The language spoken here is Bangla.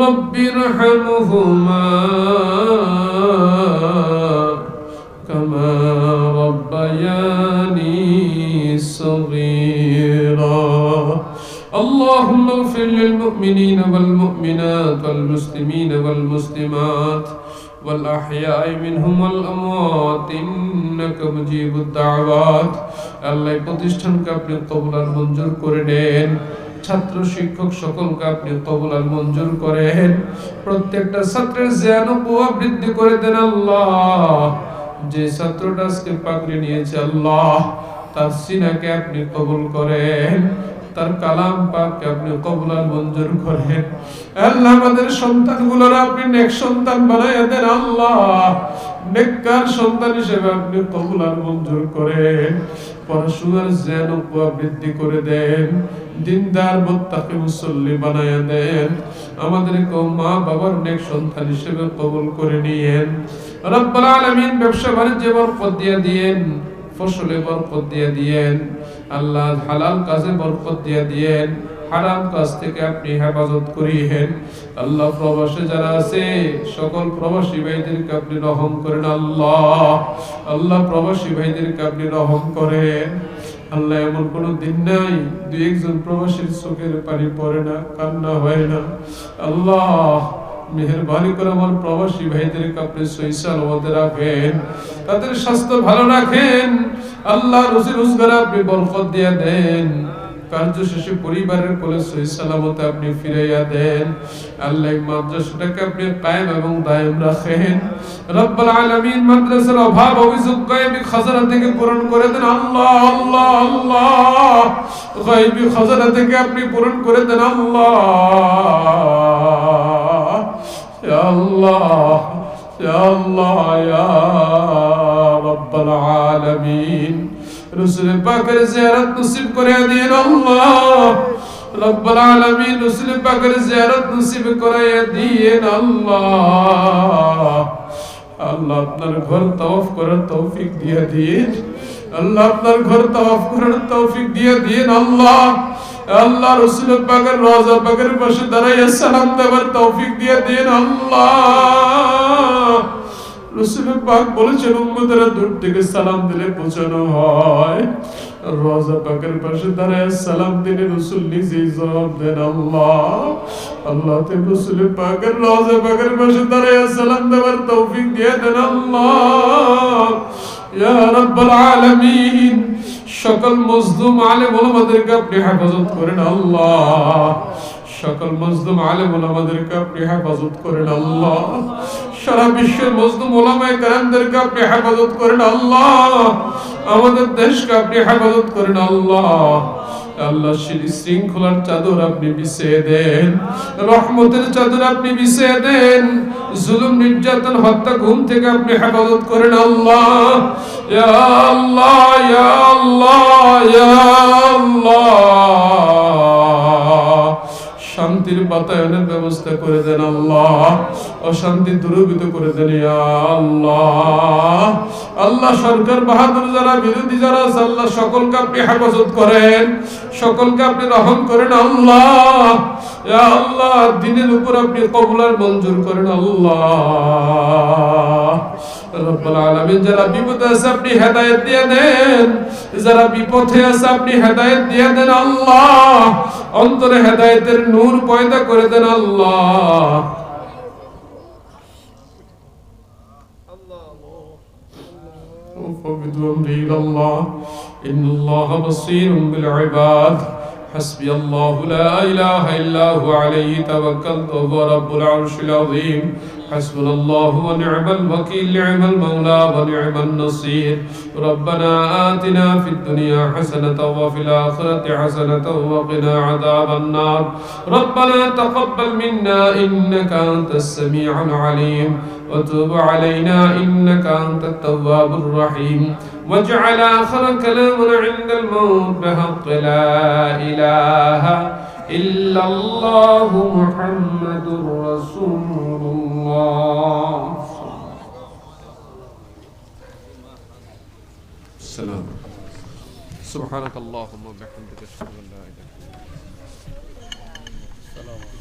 رب ارحمهما كما ربياني صغيرا اللهم اغفر للمؤمنين والمؤمنات والمسلمين والمسلمات والأحياء منهم والأموات إنك مجيب الدعوات আল্লাহ প্রতিষ্ঠানকে আপনি কবুল আর মঞ্জুর করে নেন ছাত্র শিক্ষক সকলকে আপনি কবুল আর মঞ্জুর করেন প্রত্যেকটা ছাত্রের জ্ঞান ও বুদ্ধি বৃদ্ধি করে দেন আল্লাহ যে ছাত্রটা আজকে পাগড়ি নিয়েছে আল্লাহ তার সিনাকে আপনি কবুল করেন তার কালাম পাককে আপনি কবুল আর মঞ্জুর করেন আল্লাহ আমাদের সন্তানগুলোর আপনি নেক সন্তান বানায় দেন আল্লাহ নেককার সন্তান হিসেবে আপনি কবুল আর মঞ্জুর করেন পড়াশোনার জ্ঞান ও বৃদ্ধি করে দেন দিনদার মুত্তাকি মুসল্লি বানায় দেন আমাদেরকে মা বাবার নেক সন্তান হিসেবে কবুল করে নিয়েন রব্বুল আলামিন ব্যবসা বাণিজ্যে বরকত দিয়ে দিয়েন ফসলে বরকত দিয়ে দিয়েন আল্লাহ হালাল কাজে বরকত দিয়ে দিয়েন হারাম কাজ থেকে আপনি হেফাজত করিয়েন আল্লাহ প্রবাসে যারা আছে সকল প্রবাসী ভাইদেরকে আপনি রহম করেন আল্লাহ প্রবাসী ভাইদেরকে আপনি রহম করেন আল্লাহ এমন কোনো দিন নাই দুই একজন প্রবাসীর চোখের পানি পড়ে না কান্না হয় না আল্লাহ মেহেরবানি করে আমার প্রবাসী ভাইদেরকে আপনি সহি সালামতে রাখেন তাদের স্বাস্থ্য ভালো রাখেন আল্লাহ রুজি রোজগার আপনি বরকত দিয়ে দেন কার্য শেষে পরিবারের কোলে সহি সালামতে আপনি ফিরাইয়া দেন আল্লাহ মাদ্রাসাটাকে আপনি কায়েম এবং দায়েম রাখেন রব্বুল আলামিন মাদ্রাসার অভাব অভিযোগ গায়বী খাজানা থেকে পূরণ করে দেন আল্লাহ গায়বী খাজানা থেকে আপনি পূরণ করে দেন ইয়া আল্লাহ ইয়া রব্বুল আলামিন রাসূল পাকের জিয়ারত নসিব করে দিন আল্লাহ রব্বুল আলামিন রাসূল পাকের জিয়ারত নসিব করে দিন আল্লাহ আপনার ঘর তওয়াফ করার তৌফিক দিয়ে দিন আল্লাহ আপনার ঘর তওয়াফ করার তৌফিক দিয়ে দিন আল্লাহ রাসূল পাকের রওজা পাকের পাশে দাঁড়িয়ে সালাম দেওয়ার তৌফিক দিয়ে দিন আল্লাহ রাসূল পাক বলেছেন উম্মতেরা দূর থেকে সালাম দিলে পৌঁছানো হয় রওজা পাকের পাশে দাঁড়িয়ে সালাম দিলে রাসূল নিজেই জবাব দেন আল্লাহ তে রাসূল পাকের রওজা পাকের পাশে দাঁড়িয়ে সালাম দেওয়ার তৌফিক দিয়ে দেন আল্লাহ ইয়া রাব্বুল আলামিন সকল মজলুম আলেম ওলামাদেরকে আপনি হেফাজত করেন আল্লাহ সকল মজলুম আলেম ওলামাদেরকে আপনি হেফাজত করেন আল্লাহ সারা বিশ্বের মজলুম ওলামায়ে কেরামদেরকে আপনি হেফাজত করেন আল্লাহ আমাদের দেশকে আপনি হেফাজত করেন আল্লাহ শৃঙ্খলার চাদর আপনি বিছিয়ে দেন রহমতের চাদর আপনি বিছিয়ে দেন জুলুম নির্যাতন হত্যা গুম থেকে আপনি হেফাজত করেন আল্লাহ ইয়া আল্লাহ ইয়া আল্লাহ ইয়া আল্লাহ শান্তির বাতায়নের ব্যবস্থা করে দেন আল্লাহ অশান্তি দূরীভূত করে দেন ইয়া আল্লাহ সরকার বাহাদুর যারা বিরোধী যারা আল্লাহ সকলকে আপনি হেফাজত করেন সকলকে আপনি রহম করেন আল্লাহ ইয়া আল্লাহ দ্বীনের উপর আপনি কবুল আর মঞ্জুর করেন আল্লাহ রব্বুল আলামিন যারা বিপদে আছে আপনি হেদায়েত দিয়ে দেন যারা বিপথে আছে আপনি হেদায়েত দিয়ে দেন আল্লাহ অন্তরে হেদায়েতের নূর পয়দা করে দেন আল্লাহ وفوض أمري إلى الله إن الله بصير بالعباد حسبي الله لا إله إلا هو عليه توكلت وهو رب العرش العظيم حسبنا الله ونعم الوكيل نعم المولى ونعم النصير ربنا آتنا في الدنيا حسنة وفي الآخرة حسنة وقنا عذاب النار ربنا تقبل منا إنك أنت السميع العليم وتب علينا إنك أنت التواب الرحيم واجعل آخر كلامنا عند الموت بحق لا إله إلا الله محمد رسول الله السلام سبحانك اللهم وبحمدك أشهد أن لا إله إلا أنت